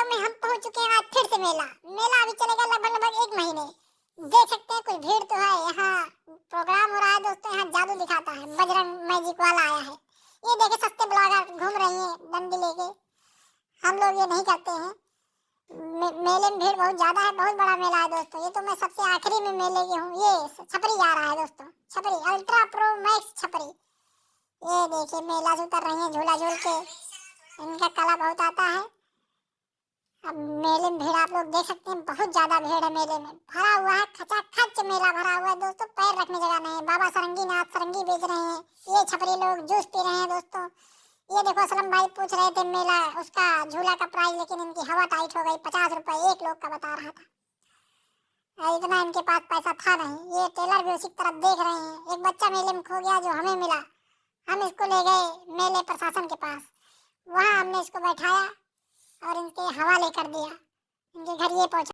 गांव में हम पहुंच चुके हैं आज फिर से मेला। मेला अभी चलेगा लगभग लगभग 1 महीने। देख सकते हैं कुछ भीड़ तो है यहाँ। प्रोग्राम हो रहा है दोस्तों, यहाँ जादू दिखाता है, बजरंग मैजिक वाला आया है। ये देखे सस्ते ब्लॉगर घूम रही हैं डंडी लेके। हम लोग ये नहीं करते हैं। मेले में भीड़ बहुत ज्यादा है, बहुत बड़ा मेला है दोस्तों। ये तो मैं सबसे आखिरी में मेले की हूँ। ये छपरी जा रहा है दोस्तों, छपरी अल्ट्रा प्रो मैक्स छपरी। ये देखिए मेला से उतर रही है झूला झूल के। इनका कला बहुत आता है। अब मेले में भीड़ आप लोग देख सकते हैं, बहुत ज्यादा भीड़ है मेले में। भरा हुआ है, खचाखच मेला भरा हुआ है दोस्तों। पैर रखने जगह नहीं है। बाबा सरंगी नाथ सरंगी बेच रहे हैं। ये छपरी लोग जूस पी रहे हैं दोस्तों। ये देखो असलम भाई पूछ रहे थे मेला उसका झूला का प्राइस, लेकिन इनकी हवा टाइट हो गई। 50 रुपए एक लोग का बता रहा था। इतना इनके पास पैसा था नहीं। ये टेलर भी उसी तरफ देख रहे हैं। एक बच्चा मेले में खो गया जो हमें मिला। हम इसको ले गए मेले प्रशासन के पास। वहाँ हमने इसको बैठाया और इनके हवाले कर दिया। इनके घर ये पहुंचा।